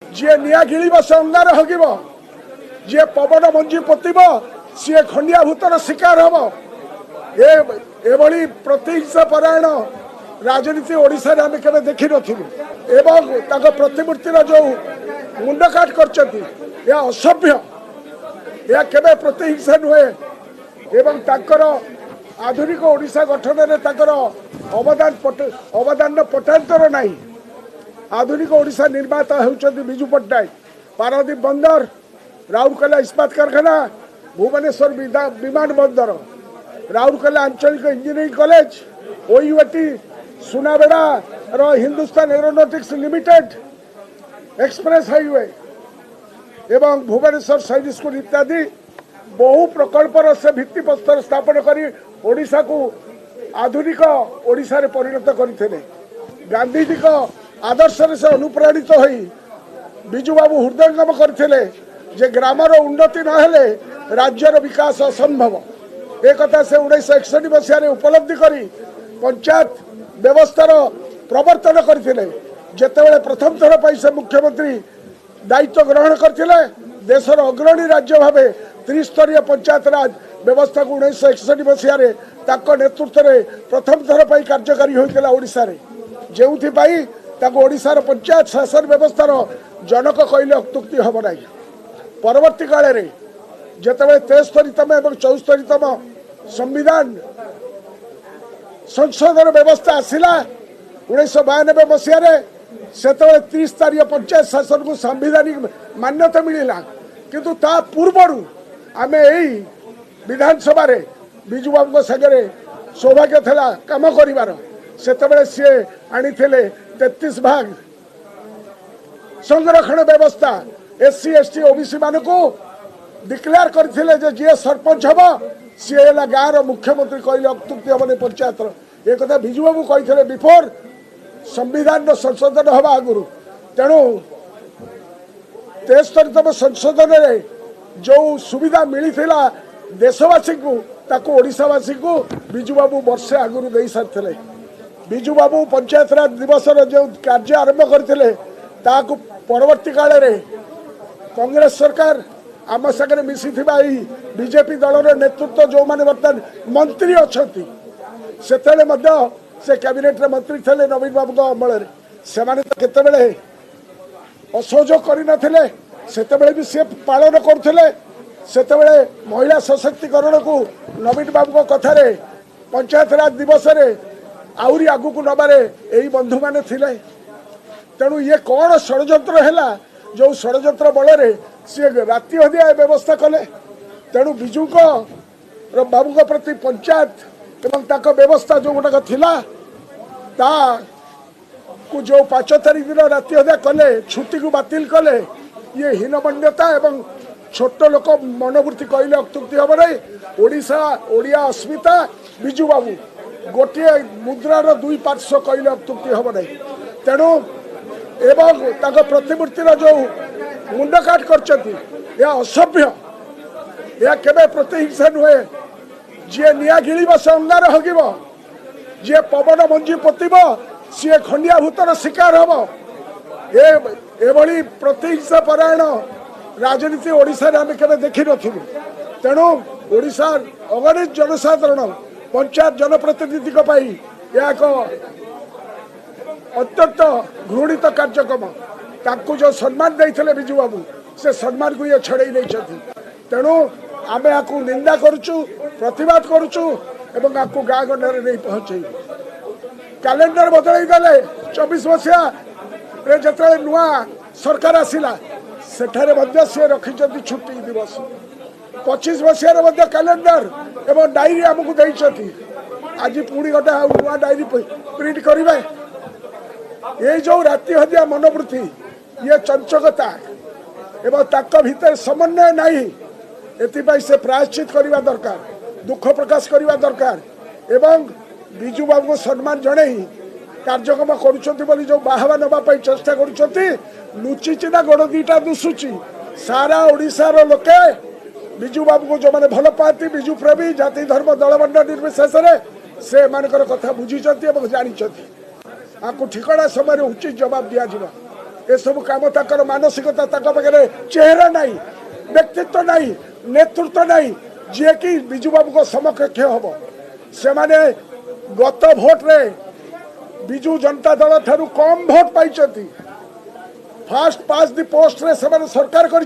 जी निआ गिड़ से अंगार हगिब जी पवन मंजी पोतब सी खंडिया भूतर शिकार हम एभली प्रतिहिंसा परायण राजनीति ओडिशा रे आमे केबे देखि नथिलु एवं ताको प्रतिमूर्तिर जो मुंड काट करछथि या असभ्य या केबे प्रतिहिंसा नुहे एवं ताकर आधुनिक ओडिशा गठन रे ताकर अवदान पटांतर नाही। आधुनिक ओडिशा निर्माता होउछथि बिजू पट्टनायक। पारादीप बंदर, राउरकेला इस्पात कारखाना, भुवनेश्वर विमान बंदर, राउरकेला आंचलिक engineering college, OUAT, Sunabeda Hindustan aeronautics limited, express highway एवं भुवनेश्वर साइंस स्कूल इत्यादि बहु प्रकल्पर से भित्तिप्रस्तर स्थापन करी ओडिशा को आधुनिक ओडिशा रे परिणत करथिले। गांधीजी को आदर्श से अनुप्राणित होई बिजू बाबू हृदयंगम करथिले जे ग्रामर उन्नति न हेले राज्यर विकास असंभव। एक कथा से 1961 मसीह उपलब्धि करी पंचायत व्यवस्थार प्रवर्तन करथिले। जेतेबेले प्रथम थर पर से मुख्यमंत्री दायित्व ग्रहण करथिले देशर अग्रणी राज्य भावे त्रिस्तरीय पंचायत राज व्यवस्था को 1961 मसीह नेतृत्व में प्रथम थर पर कार्यकारी होता ओडिशा रे जेउथि पाई ताको ओडिशार पंचायत शासन व्यवस्थार जनक कहले अत्युक्ति हम ना। परवर्ती काल में जितेबाला 73तम और 74तम संविधान संशोधन व्यवस्था आसला 1992 मसीह से त्रिस्तरीय पंचायत शासन को संवैधानिक मान्यता मिलला। किंतु ता पूर्व आमे यही विधानसभा रे बिजू बाबू सागरे सौभाग्य था कम कर सी आनी 33 भाग संरक्षण व्यवस्था एससी एसटी ओबीसी मान को डिक्लेयर करथिले जे सरपंच हम सी है गाँव मुख्यमंत्री कहले अत्युक्ति हम पंचायत एक कथा बिजू बाबू कही बिफोर संविधान संशोधन हवा आगुरी। तेणु 73तम संशोधन रे जो सुविधा मिलता देशवासी को ताको ओडिशावासी को बिजू बाबू वर्षे आगुरी दे सारी। बिजू बाबू पंचायत राज दिवस जो कार्य आरंभ करते परवर्ती काल रे कांग्रेस सरकार आम सागर मिसी बीजेपी दलर नेतृत्व जो माने बर्तमान मंत्री अच्छा से कैबिनेट रे मंत्री थे नवीन बाबू अमल से केतबेले असहयोग करते भी सी पालन करते सेतेबेले महिला सशक्तिकरण को नवीन बाबू कथार पंचायत राज दिवस रे आउरी आगु को नबारे यही बंधु माने थिले। तेणु ये कौन षड्यंत्र है जो षड्यंत्र बल सी राति हदिया व्यवस्था कले। तेणु बिजू बाबू प्रति पंचायत एवं ताक व्यवस्था जो गुटाक थिला ता को जो 5 तारीख दिन राति हदिया कले छुट्टी को बातिल कले ये हीनमन्यता एवं छोट लोक मनोवृत्ति कहले अत्युक्ति हम ना। ओडिशा ओडिया अस्मिता बिजू बाबू गोटे मुद्रार दुई पार्श्व कहले अत्युक्ति हम ना। तेणु एवं ताको प्रतिमूर्तिर जो मुंड काट करछथि या असभ्य या केबे प्रतिहिंसा नुहे जी निआ गिड़ से अंगार हगिब जी पवन मंजी पोतब सी खंडिया भूतर शिकार हम एभली प्रतिहिंसा परायण राजनीति ओडिशा रे आमे केबे देखि नथिलु। तेणु ओडिशा अगणित जनसाधारण पंचायत जनप्रतिनिधि एक अत्यंत घृणित कार्यक्रम ताकू जो सम्मान देते बिजू बाबू से सम्मान को ये छड़े नहीं। तेणु आमे आपको निंदा करुचु प्रतिवाद करुचु एवं आपको गाँ गंडारे नहीं पहुँचे। कैलेंडर बदल देले 24 मसीहा जो नुआ सरकार आसला सेठारे सी रखी छुट्टी दिवस 25 मसीह कैलेंडर एवं डायरी आमको देती आज पुणी गोटे नुआ डायरी प्रिंट करेंगे। ये जो राति हदिया मनोवृत्ति ये चंचकता एवं ताक भीतर समन्वय नहीं एथिपाई से प्रायश्चित करने दरकार दुख प्रकाश करने दरकार एवं बिजू बाबू को सम्मान जड़े कार्यक्रम करुँच जो बाहवा नापी चेष्टा करुचिना गोड़ दीटा दुसुची सारा ओडिशार लोके बिजू बाबू को जो मैंने भल पाती बिजू प्रेमी जाति धर्म दलबंध निर्विशेष से मानकर कथा बुझी जानी आपको ठिकना समय उचित जवाब दिया। ए सब काम ताकर मानसिकता ताक पाखे चेहरा नहीं, व्यक्तित्व नहीं, नेतृत्व नहीं, जी कि बिजू बाबू को समकक्ष हम से माने गत भोट रे बिजू जनता दल ठारू कम भोट पाई, फास्ट पास दी पोस्ट रे सरकार कर